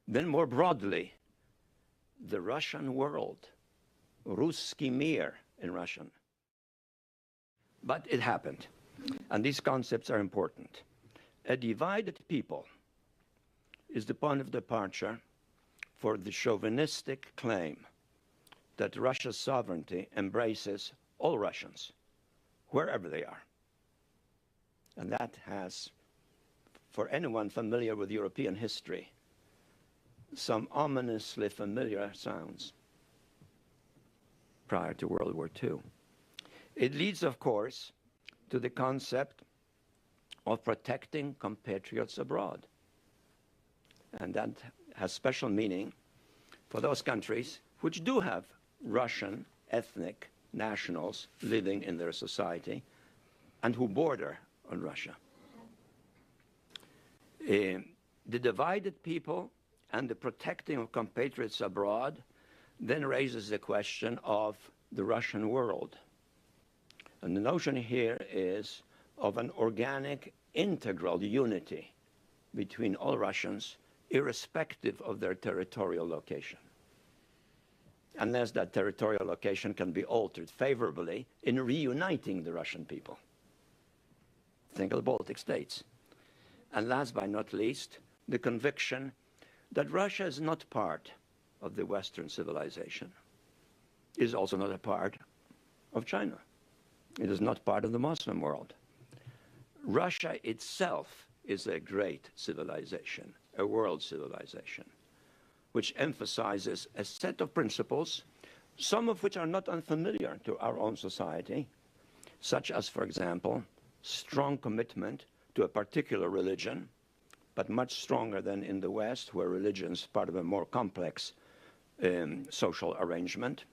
Then more broadly, the Russian world, Rusский мир in Russian. But it happened, and these concepts are important. A divided people is the point of departure for the chauvinistic claim that Russia's sovereignty embraces all Russians, wherever they are. And that has, for anyone familiar with European history, some ominously familiar sounds prior to World War II. It leads, of course, to the concept of protecting compatriots abroad. And that has special meaning for those countries which do have Russian ethnic nationals living in their society and who border on Russia. The divided people and the protecting of compatriots abroad then raises the question of the Russian world. And the notion here is of an organic, integral unity between all Russians, irrespective of their territorial location, unless that territorial location can be altered favorably in reuniting the Russian people. Think of the Baltic states. And last but not least, the conviction that Russia is not part of the Western civilization, is also not a part of China. It is not part of the Muslim world. Russia itself is a great civilization, a world civilization, which emphasizes a set of principles, some of which are not unfamiliar to our own society, such as, for example, strong commitment to a particular religion, but much stronger than in the West, where religion is part of a more complex social arrangement.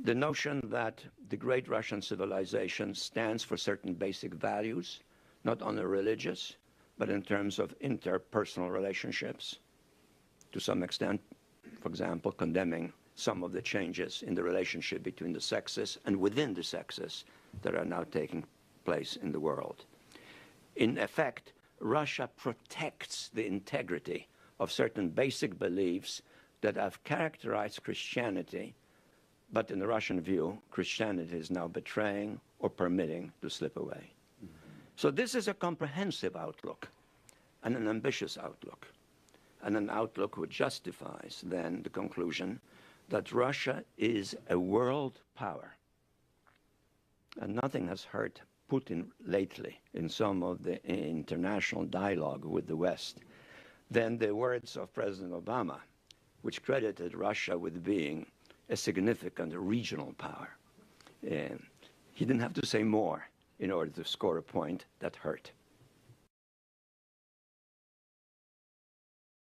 The notion that the great Russian civilization stands for certain basic values, not only religious, but in terms of interpersonal relationships, to some extent, for example, condemning some of the changes in the relationship between the sexes and within the sexes that are now taking place in the world. In effect, Russia protects the integrity of certain basic beliefs that have characterized Christianity, but in the Russian view, Christianity is now betraying or permitting to slip away. So this is a comprehensive outlook and an ambitious outlook, and an outlook which justifies then the conclusion that Russia is a world power. And nothing has hurt Putin lately in some of the international dialogue with the West than the words of President Obama, which credited Russia with being a significant regional power. He didn't have to say more in order to score a point that hurt.